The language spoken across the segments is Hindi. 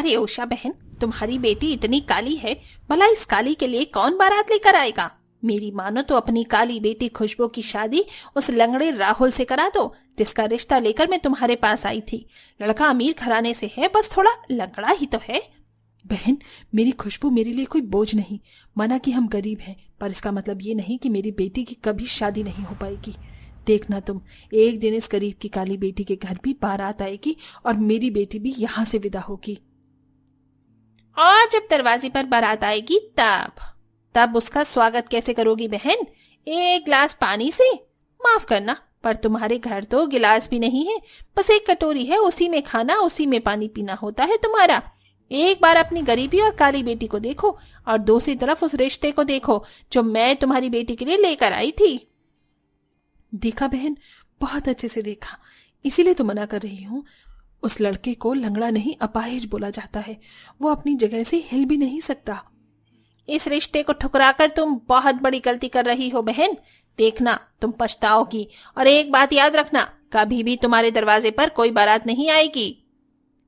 अरे उषा बहन, तुम्हारी बेटी इतनी काली है, भला इस काली के लिए कौन बारात लेकर आएगा? मेरी मानो तो अपनी काली बेटी खुशबू की शादी उस लंगड़े राहुल से करा दो, जिसका रिश्ता लेकर मैं तुम्हारे पास आई थी। लड़का अमीर घराने से है, बस थोड़ा लंगड़ा ही तो है। बहन, मेरी खुशबू मेरे लिए कोई बोझ नहीं। माना कि हम गरीब हैं, पर इसका मतलब ये नहीं कि मेरी बेटी की कभी शादी नहीं हो पाएगी। देखना तुम, एक दिन इस गरीब की काली बेटी के घर भी बारात आएगी और मेरी बेटी भी यहाँ से विदा होगी। और जब दरवाजे पर बारात आएगी तब उसका स्वागत कैसे करोगी बहन? एक गिलास पानी से? माफ करना, पर तुम्हारे घर तो गिलास भी नहीं है, बस एक कटोरी है, उसी में खाना उसी में पानी पीना होता है तुम्हारा। एक बार अपनी गरीबी और काली बेटी को देखो और दूसरी तरफ उस रिश्ते को देखो जो मैं तुम्हारी बेटी के लिए लेकर आई थी। देखा बहन, बहुत अच्छे से देखा, इसीलिए तो मना कर रही हूँ। उस लड़के को लंगड़ा नहीं अपाहिज बोला जाता है, वो अपनी जगह से हिल भी नहीं सकता। इस रिश्ते को ठुकराकर तुम बहुत बड़ी गलती कर रही हो बहन, देखना तुम पछताओगी। और एक बात याद रखना, कभी भी तुम्हारे दरवाजे पर कोई बारात नहीं आएगी।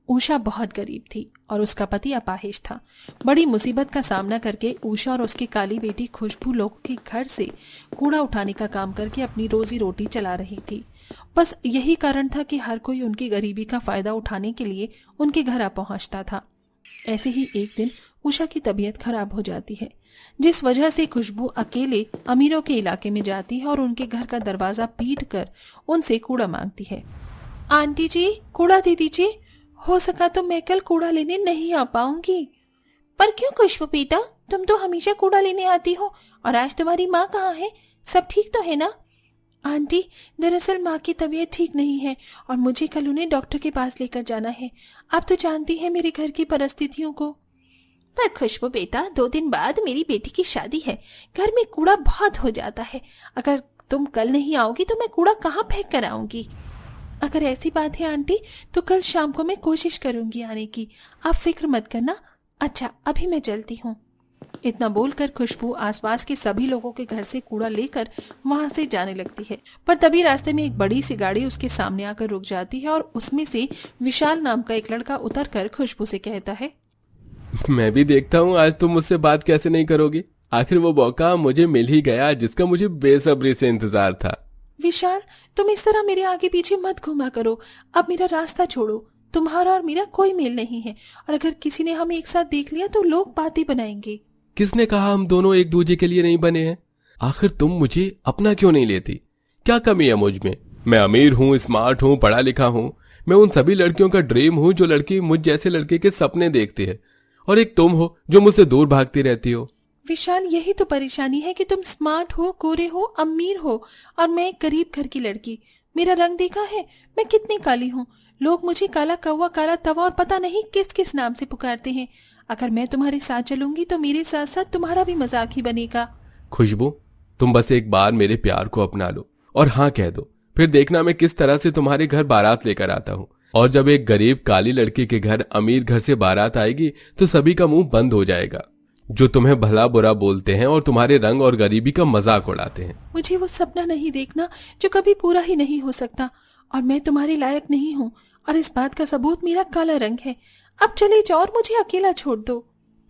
उषा बहुत गरीब थी और उसका पति अपाहिज था। बड़ी मुसीबत का सामना करके उषा और उसकी काली बेटी खुशबू लोगों के घर से कूड़ा उठाने का काम करके अपनी रोजी रोटी चला रही थी। बस यही कारण था कि हर कोई उनकी गरीबी का फायदा उठाने के लिए उनके घर आ पहुंचता था। ऐसे ही एक दिन उषा की तबीयत खराब हो जाती है, जिस वजह से खुशबू अकेले अमीरों के इलाके में जाती है और उनके घर का दरवाजा पीट कर उनसे कूड़ा मांगती है। आंटी जी, कूड़ा दे दीजिए, हो सका तो मैं कल कूड़ा लेने नहीं आ पाऊंगी। पर क्यों खुशबू बेटा, तुम तो हमेशा कूड़ा लेने आती हो, और आज तुम्हारी माँ कहाँ है? सब ठीक तो है ना? आंटी, दरअसल माँ की तबीयत ठीक नहीं है और मुझे कल उन्हें डॉक्टर के पास लेकर जाना है। आप तो जानती हैं मेरे घर की परिस्थितियों को। पर खुशबू बेटा, 2 दिन बाद मेरी बेटी की शादी है, घर में कूड़ा बहुत हो जाता है। अगर तुम कल नहीं आओगी तो मैं कूड़ा कहाँ फेंक कर आऊंगी? अगर ऐसी बात है आंटी, तो कल शाम को मैं कोशिश करूंगी आने की, आप फिक्र मत करना। अच्छा, अभी मैं चलती हूँ। इतना बोलकर खुशबू आसपास के सभी लोगों के घर से कूड़ा लेकर वहां से जाने लगती है। पर तभी रास्ते में एक बड़ी सी गाड़ी उसके सामने आकर रुक जाती है और उसमें से विशाल नाम का एक लड़का उतरकर खुशबू से कहता है, मैं भी देखता हूँ आज तुम मुझसे बात कैसे नहीं करोगी। आखिर वो मौका मुझे मिल ही गया जिसका मुझे बेसब्री से इंतजार था। विशाल, तुम इस तरह मेरे आगे पीछे मत घुमा करो, अब मेरा रास्ता छोड़ो। तुम्हारा और मेरा कोई मेल नहीं है, और अगर किसी ने हमें एक साथ देख लिया तो लोग बातें बनाएंगे। किसने कहा हम दोनों एक दूसरे के लिए नहीं बने हैं? आखिर तुम मुझे अपना क्यों नहीं लेती? क्या कमी है मुझ में? मैं अमीर हूँ, स्मार्ट हूँ, पढ़ा लिखा हूँ। मैं उन सभी लड़कियों का ड्रीम हूँ जो लड़की मुझ जैसे लड़के के सपने देखती है, और एक तुम हो जो मुझसे दूर भागती रहती हो। विशाल, यही तो परेशानी है कि तुम स्मार्ट हो, गोरे हो, अमीर हो, और मैं एक गरीब घर की लड़की। मेरा रंग देखा है, मैं कितनी काली हूँ। लोग मुझे काला कौवा, काला तवा और पता नहीं किस किस नाम से पुकारते हैं। अगर मैं तुम्हारे साथ चलूंगी तो मेरे साथ साथ तुम्हारा भी मजाक ही बनेगा। खुशबू, तुम बस एक बार मेरे प्यार को अपना लो और हाँ कह दो, फिर देखना मैं किस तरह से तुम्हारे घर बारात लेकर आता हूँ। और जब एक गरीब काली लड़की के घर अमीर घर से बारात आएगी तो सभी का मुंह बंद हो जाएगा, जो तुम्हें भला बुरा बोलते हैं और तुम्हारे रंग और गरीबी का मजाक उड़ाते हैं। मुझे वो सपना नहीं देखना जो कभी पूरा ही नहीं हो सकता, और मैं तुम्हारे लायक नहीं हूँ, और इस बात का सबूत मेरा काला रंग है। अब चले जाओ और मुझे अकेला छोड़ दो।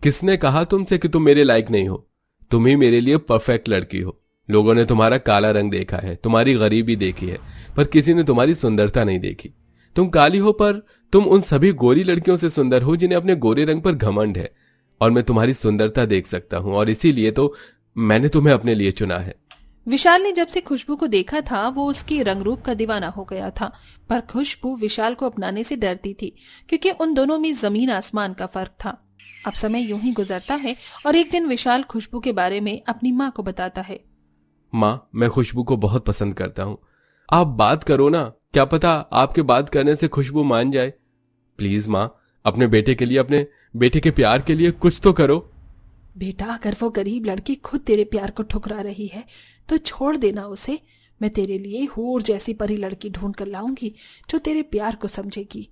किसने कहा तुमसे कि तुम मेरे लायक नहीं हो? तुम ही मेरे लिए परफेक्ट लड़की हो। लोगों ने तुम्हारा काला रंग देखा है, तुम्हारी गरीबी देखी है, पर किसी ने तुम्हारी सुंदरता नहीं देखी। तुम काली हो पर तुम उन सभी गोरी लड़कियों से सुंदर हो जिन्हें अपने गोरे रंग पर घमंड है, और मैं तुम्हारी सुंदरता देख सकता हूं, और इसीलिए तो मैंने तुम्हें अपने लिए चुना है। विशाल ने जब से खुशबू को देखा था वो उसके रंग रूप का दीवाना हो गया था, पर खुशबू विशाल को अपनाने से डरती थी, क्योंकि उन दोनों में जमीन आसमान का फर्क था। अब समय यूं ही गुजरता है और एक दिन विशाल खुशबू के बारे में अपनी माँ को बताता है। माँ, मैं खुशबू को बहुत पसंद करता हूँ। आप बात करो ना, क्या पता आपके बात करने से खुशबू मान जाए। प्लीज माँ, अपने बेटे के लिए, अपने बेटे के प्यार के लिए कुछ तो करो। बेटा, अगर वो गरीब लड़की खुद तेरे प्यार को ठुकरा रही है तो छोड़ देना उसे। मैं तेरे लिए हूर जैसी परी लड़की ढूंढ कर लाऊंगी जो तेरे प्यार को समझेगी।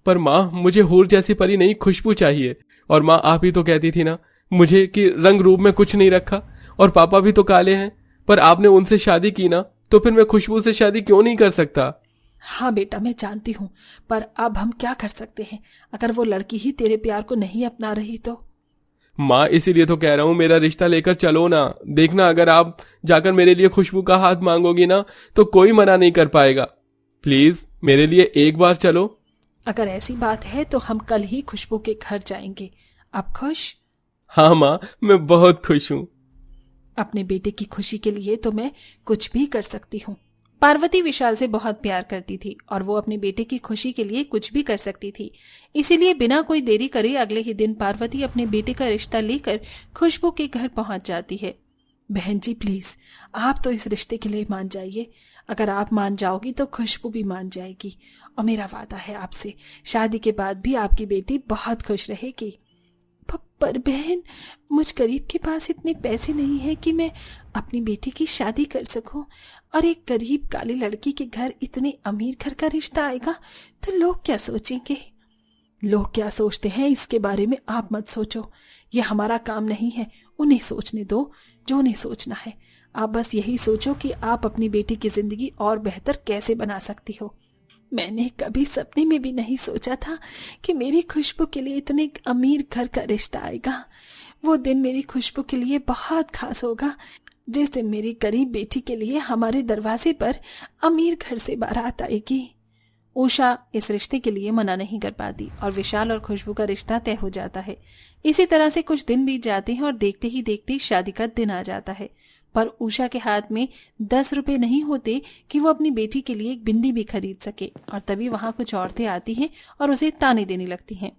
पर माँ, मुझे हूर जैसी परी नहीं, खुशबू चाहिए। और माँ, आप ही तो कहती थी ना मुझे कि रंग रूप में कुछ नहीं रखा, और पापा भी तो काले हैं, पर आपने उनसे शादी की ना, तो फिर मैं खुशबू से शादी क्यों नहीं कर सकता? हाँ बेटा, मैं जानती हूँ, पर अब हम क्या कर सकते हैं? अगर वो लड़की ही तेरे प्यार को नहीं अपना रही तो? माँ, इसीलिए तो कह रहा हूँ मेरा रिश्ता लेकर चलो ना। देखना, अगर आप जाकर मेरे लिए खुशबू का हाथ मांगोगी ना तो कोई मना नहीं कर पाएगा। प्लीज मेरे लिए एक बार चलो। अगर ऐसी बात है तो हम कल ही खुशबू के घर जाएंगे। अब खुश? हाँ माँ, मैं बहुत खुश हूँ। अपने बेटे की खुशी के लिए तो मैं कुछ भी कर सकती हूँ। पार्वती विशाल से बहुत प्यार करती थी और वो अपने बेटे की खुशी के लिए कुछ भी कर सकती थी। इसीलिए बिना कोई देरी करे अगले ही दिन पार्वती अपने बेटे का रिश्ता लेकर खुशबू के घर पहुंच जाती है। बहन जी प्लीज, आप तो इस रिश्ते के लिए मान जाइए। अगर आप मान जाओगी तो खुशबू भी मान जाएगी, और मेरा वादा है आपसे, शादी के बाद भी आपकी बेटी बहुत खुश रहेगी। पर बहन, मुझ गरीब के पास इतने पैसे नहीं है कि मैं अपनी बेटी की शादी कर सकूं, और एक गरीब काली लड़की के घर इतने अमीर घर का रिश्ता आएगा तो लोग क्या सोचेंगे? लोग क्या सोचते हैं इसके बारे में आप मत सोचो, ये हमारा काम नहीं है। उन्हें सोचने दो जो उन्हें सोचना है। आप बस यही सोचो कि आप अपनी बेटी की जिंदगी और बेहतर कैसे बना सकती हो। मैंने कभी सपने में भी नहीं सोचा था कि मेरी खुशबू के लिए इतने अमीर घर का रिश्ता आएगा। वो दिन मेरी खुशबू के लिए बहुत खास होगा, जिस दिन मेरी गरीब बेटी के लिए हमारे दरवाजे पर अमीर घर से बारात आएगी। उषा इस रिश्ते के लिए मना नहीं कर पाती और विशाल और खुशबू का रिश्ता तय हो जाता है। इसी तरह से कुछ दिन बीत जाते हैं और देखते ही देखते शादी का दिन आ जाता है। पर उषा के हाथ में 10 रुपए नहीं होते कि वो अपनी बेटी के लिए एक बिंदी भी खरीद सके। और तभी वहां कुछ औरतें आती हैं और उसे ताने देने लगती हैं।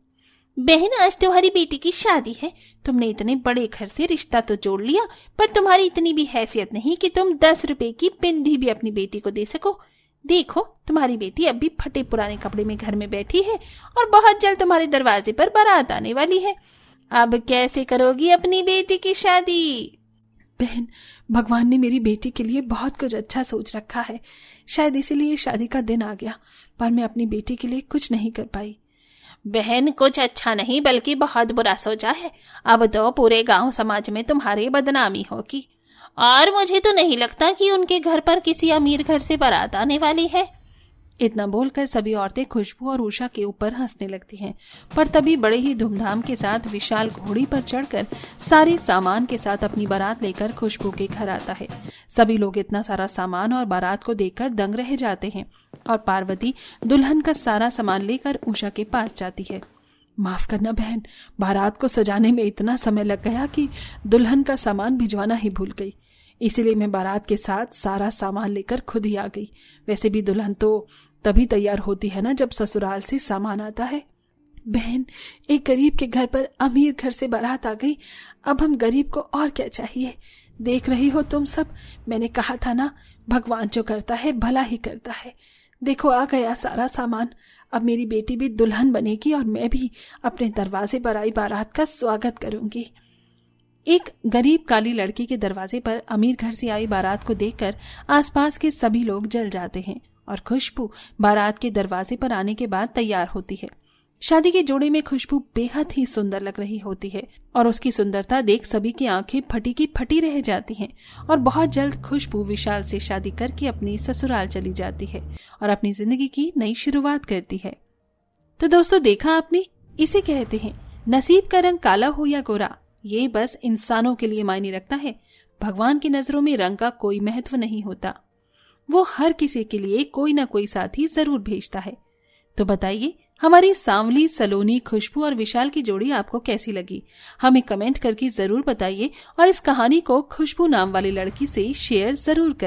बहन, आज तुम्हारी बेटी की शादी है। तुमने इतने बड़े घर से रिश्ता तो जोड़ लिया, पर तुम्हारी इतनी भी हैसियत नहीं कि तुम 10 रुपए की बिंदी भी अपनी बेटी को दे सको। देखो, तुम्हारी बेटी अब भी फटे पुराने कपड़े में घर में बैठी है और बहुत जल्द तुम्हारे दरवाजे पर बारात आने वाली है। अब कैसे करोगी अपनी बेटी की शादी? बहन, भगवान ने मेरी बेटी के लिए बहुत कुछ अच्छा सोच रखा है। शायद इसीलिए शादी का दिन आ गया, पर मैं अपनी बेटी के लिए कुछ नहीं कर पाई। बहन, कुछ अच्छा नहीं बल्कि बहुत बुरा सोचा है। अब तो पूरे गांव समाज में तुम्हारी बदनामी होगी, और मुझे तो नहीं लगता कि उनके घर पर किसी अमीर घर से बारात आने वाली है। इतना बोलकर सभी औरतें खुशबू और उषा के ऊपर हंसने लगती हैं। पर तभी बड़े ही धूमधाम के साथ विशाल घोड़ी पर चढ़कर सारे सामान के साथ अपनी बारात लेकर खुशबू के घर आता है। सभी लोग इतना सारा सामान और बारात को देखकर दंग रह जाते हैं, और पार्वती दुल्हन का सारा सामान लेकर उषा के पास जाती है। माफ करना बहन, बारात को सजाने में इतना समय लग गया कि दुल्हन का सामान भिजवाना ही भूल गई। इसीलिए मैं बारात के साथ सारा सामान लेकर खुद ही आ गई। वैसे भी दुल्हन तो तभी तैयार होती है ना जब ससुराल से सामान आता है। बहन, एक गरीब के घर पर अमीर घर से बारात आ गई। अब हम गरीब को और क्या चाहिए? देख रही हो तुम सब, मैंने कहा था ना, भगवान जो करता है भला ही करता है। देखो, आ गया सारा सामान। अब मेरी बेटी भी दुल्हन बनेगी और मैं भी अपने दरवाजे पर आई बारात का स्वागत करूंगी। एक गरीब काली लड़की के दरवाजे पर अमीर घर से आई बारात को देखकर आसपास के सभी लोग जल जाते हैं, और खुशबू बारात के दरवाजे पर आने के बाद तैयार होती है। शादी के जोड़े में खुशबू बेहद ही सुंदर लग रही होती है, और उसकी सुंदरता देख सभी की आंखें फटी की फटी रह जाती हैं। और बहुत जल्द खुशबू विशाल से शादी करके अपनी ससुराल चली जाती है और अपनी जिंदगी की नई शुरुआत करती है। तो दोस्तों, देखा आपने, इसे कहते हैं नसीब का रंग काला हो या गोरा, ये बस इंसानों के लिए मायने रखता है। भगवान की नजरों में रंग का कोई महत्व नहीं होता। वो हर किसी के लिए कोई ना कोई साथी जरूर भेजता है। तो बताइए, हमारी सांवली, सलोनी, खुशबू और विशाल की जोड़ी आपको कैसी लगी? हमें कमेंट करके जरूर बताइए, और इस कहानी को खुशबू नाम वाली लड़की से शेयर जरूर करें।